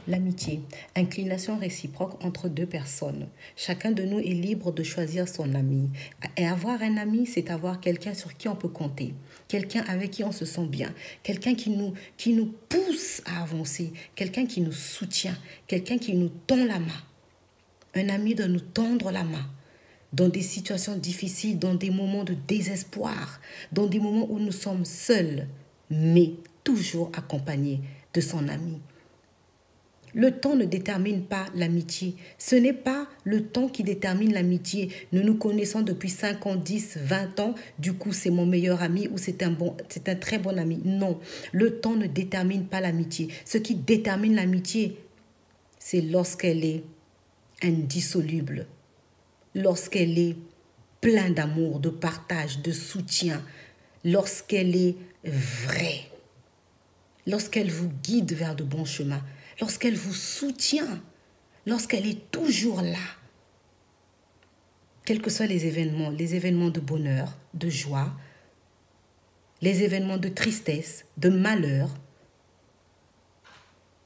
L'amitié, inclination réciproque entre deux personnes. Chacun de nous est libre de choisir son ami. Et avoir un ami, c'est avoir quelqu'un sur qui on peut compter, quelqu'un avec qui on se sent bien, quelqu'un qui nous pousse à avancer, quelqu'un qui nous soutient, quelqu'un qui nous tend la main. Un ami doit nous tendre la main dans des situations difficiles, dans des moments de désespoir, dans des moments où nous sommes seuls, mais toujours accompagnés de son ami. Le temps ne détermine pas l'amitié. Ce n'est pas le temps qui détermine l'amitié. Nous nous connaissons depuis 5 ans, 10, 20 ans. Du coup, c'est mon meilleur ami ou c'est un très bon ami. Non, le temps ne détermine pas l'amitié. Ce qui détermine l'amitié, c'est lorsqu'elle est indissoluble, lorsqu'elle est pleine d'amour, de partage, de soutien, lorsqu'elle est vraie, lorsqu'elle vous guide vers de bons chemins, lorsqu'elle vous soutient, lorsqu'elle est toujours là. Quels que soient les événements de bonheur, de joie, les événements de tristesse, de malheur,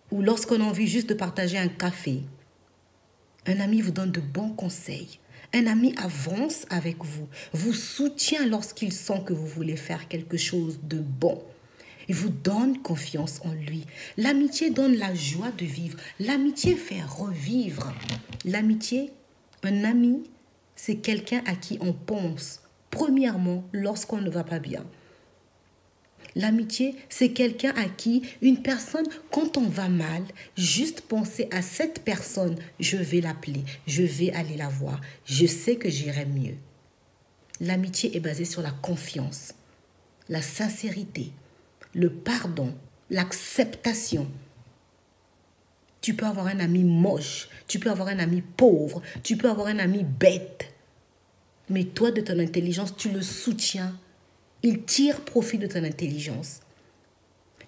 ou lorsqu'on a envie juste de partager un café, un ami vous donne de bons conseils. Un ami avance avec vous, vous soutient lorsqu'il sent que vous voulez faire quelque chose de bon. Il vous donne confiance en lui. L'amitié donne la joie de vivre. L'amitié fait revivre. L'amitié, un ami, c'est quelqu'un à qui on pense, premièrement, lorsqu'on ne va pas bien. L'amitié, c'est quelqu'un à qui une personne, quand on va mal, juste penser à cette personne, je vais l'appeler, je vais aller la voir, je sais que j'irai mieux. L'amitié est basée sur la confiance, la sincérité, le pardon, l'acceptation. Tu peux avoir un ami moche, tu peux avoir un ami pauvre, tu peux avoir un ami bête. Mais toi, de ton intelligence, tu le soutiens. Il tire profit de ton intelligence.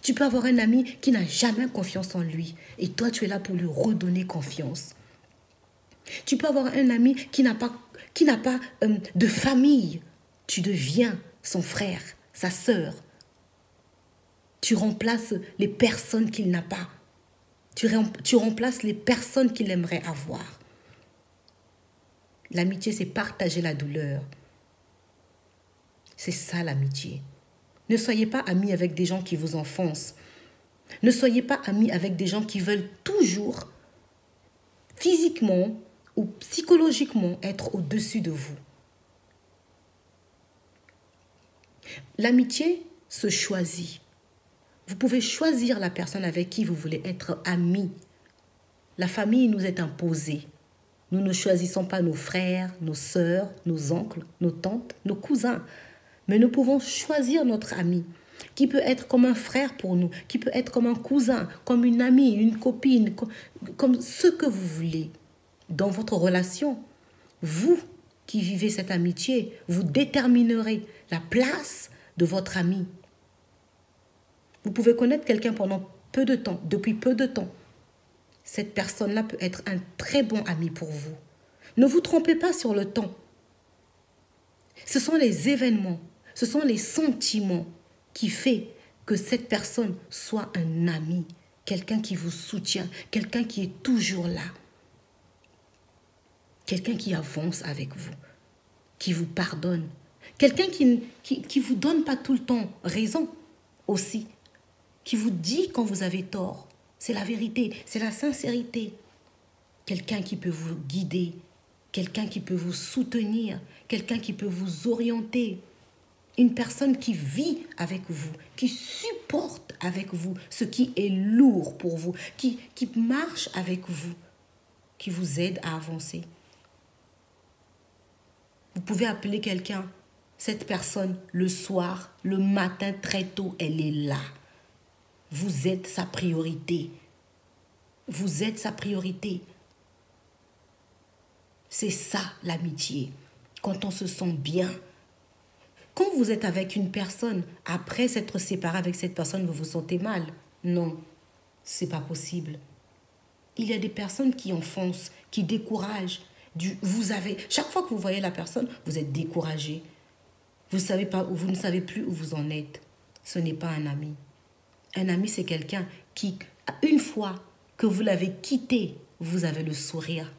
Tu peux avoir un ami qui n'a jamais confiance en lui. Et toi, tu es là pour lui redonner confiance. Tu peux avoir un ami qui n'a pas de famille. Tu deviens son frère, sa sœur. Tu remplaces les personnes qu'il n'a pas. Tu remplaces les personnes qu'il aimerait avoir. L'amitié, c'est partager la douleur. C'est ça l'amitié. Ne soyez pas amis avec des gens qui vous enfoncent. Ne soyez pas amis avec des gens qui veulent toujours, physiquement ou psychologiquement, être au-dessus de vous. L'amitié se choisit. Vous pouvez choisir la personne avec qui vous voulez être ami. La famille nous est imposée. Nous ne choisissons pas nos frères, nos sœurs, nos oncles, nos tantes, nos cousins. Mais nous pouvons choisir notre ami, qui peut être comme un frère pour nous, qui peut être comme un cousin, comme une amie, une copine, comme ce que vous voulez. Dans votre relation, vous qui vivez cette amitié, vous déterminerez la place de votre ami. Vous pouvez connaître quelqu'un pendant peu de temps, depuis peu de temps. Cette personne-là peut être un très bon ami pour vous. Ne vous trompez pas sur le temps. Ce sont les événements, ce sont les sentiments qui font que cette personne soit un ami, quelqu'un qui vous soutient, quelqu'un qui est toujours là, quelqu'un qui avance avec vous, qui vous pardonne, quelqu'un qui vous donne pas tout le temps raison aussi, qui vous dit quand vous avez tort. C'est la vérité, c'est la sincérité. Quelqu'un qui peut vous guider, quelqu'un qui peut vous soutenir, quelqu'un qui peut vous orienter. Une personne qui vit avec vous, qui supporte avec vous ce qui est lourd pour vous, qui marche avec vous, qui vous aide à avancer. Vous pouvez appeler quelqu'un, cette personne, le soir, le matin, très tôt, elle est là. Vous êtes sa priorité. Vous êtes sa priorité. C'est ça l'amitié. Quand on se sent bien. Quand vous êtes avec une personne, après s'être séparé avec cette personne, vous vous sentez mal. Non, c'est pas possible. Il y a des personnes qui enfoncent, qui découragent. Chaque fois que vous voyez la personne, vous êtes découragé. Vous ne savez plus où vous en êtes. Ce n'est pas un ami. Un ami, c'est quelqu'un qui, une fois Que vous l'avez quitté, vous avez le sourire.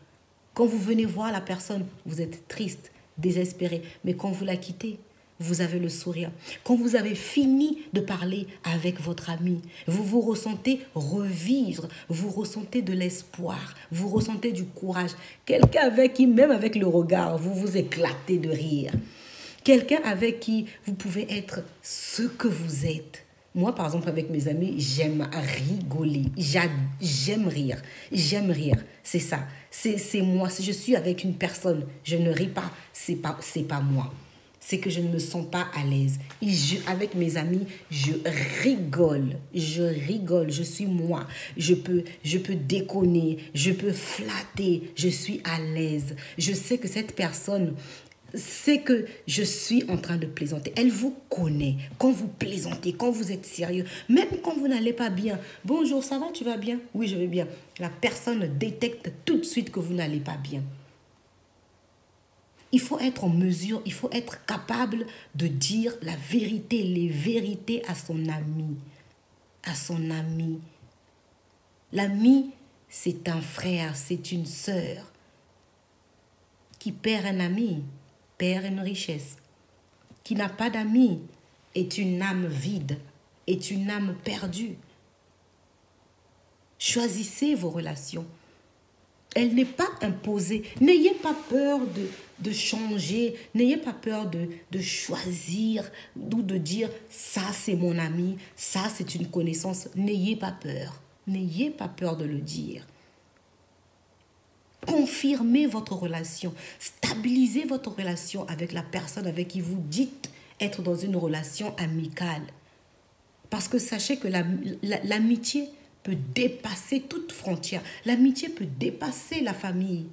Quand vous venez voir la personne, vous êtes triste, désespéré. Mais quand vous la quittez, vous avez le sourire. Quand vous avez fini de parler avec votre ami, vous vous ressentez revivre, vous ressentez de l'espoir, vous ressentez du courage. Quelqu'un avec qui, même avec le regard, vous vous éclatez de rire. Quelqu'un avec qui vous pouvez être ce que vous êtes. Moi, par exemple, avec mes amis, j'aime rigoler. J'aime rire. J'aime rire. C'est ça. C'est moi. Si je suis avec une personne, je ne ris pas. C'est pas moi. C'est que je ne me sens pas à l'aise. Avec mes amis, je rigole. Je rigole. Je suis moi. Je peux déconner. Je peux flatter. Je suis à l'aise. Je sais que cette personne, c'est que je suis en train de plaisanter. Elle vous connaît. Quand vous plaisantez, quand vous êtes sérieux, même quand vous n'allez pas bien. Bonjour, ça va, tu vas bien? Oui, je vais bien. La personne détecte tout de suite que vous n'allez pas bien. Il faut être en mesure, il faut être capable de dire la vérité, les vérités à son ami. À son ami. L'ami, c'est un frère, c'est une sœur. Qui perd un ami, perd une richesse. Qui n'a pas d'amis est une âme vide, est une âme perdue. Choisissez vos relations. Elle n'est pas imposée. N'ayez pas peur de changer. N'ayez pas peur de choisir ou de dire ça c'est mon ami, ça c'est une connaissance. N'ayez pas peur. N'ayez pas peur de le dire. Confirmez votre relation. Stabilisez votre relation avec la personne avec qui vous dites être dans une relation amicale. Parce que sachez que l'amitié peut dépasser toute frontière. L'amitié peut dépasser la famille.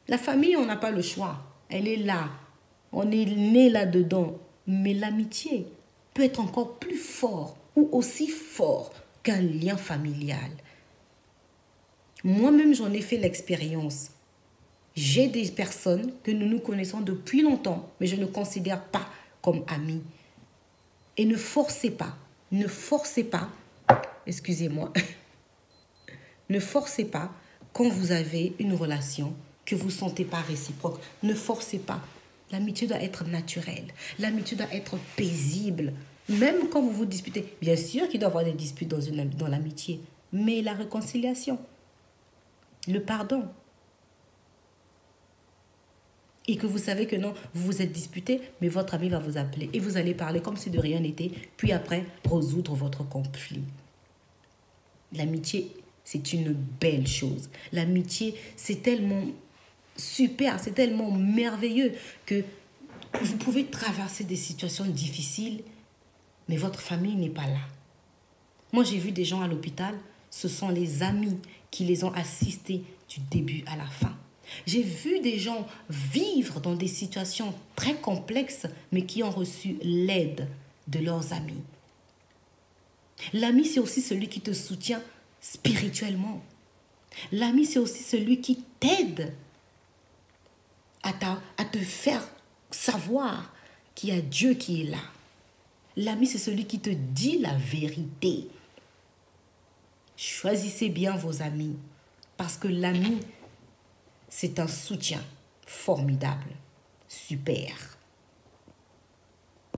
La famille, on n'a pas le choix. Elle est là. On est né là-dedans. Mais l'amitié peut être encore plus fort ou aussi fort qu'un lien familial. Moi-même, j'en ai fait l'expérience. J'ai des personnes que nous nous connaissons depuis longtemps, mais je ne considère pas comme amis. Et ne forcez pas, excusez-moi, ne forcez pas quand vous avez une relation que vous ne sentez pas réciproque. Ne forcez pas. L'amitié doit être naturelle. L'amitié doit être paisible. Même quand vous vous disputez, bien sûr qu'il doit y avoir des disputes dans l'amitié, mais la réconciliation, le pardon. Et que vous savez que non, vous vous êtes disputé, mais votre ami va vous appeler. Et vous allez parler comme si de rien n'était, puis après, résoudre votre conflit. L'amitié, c'est une belle chose. L'amitié, c'est tellement super, c'est tellement merveilleux que vous pouvez traverser des situations difficiles, mais votre famille n'est pas là. Moi, j'ai vu des gens à l'hôpital, ce sont les amis qui les ont assistés du début à la fin. J'ai vu des gens vivre dans des situations très complexes, mais qui ont reçu l'aide de leurs amis. L'ami, c'est aussi celui qui te soutient spirituellement. L'ami, c'est aussi celui qui t'aide à te faire savoir qu'il y a Dieu qui est là. L'ami, c'est celui qui te dit la vérité. Choisissez bien vos amis, parce que l'ami, c'est un soutien formidable, super.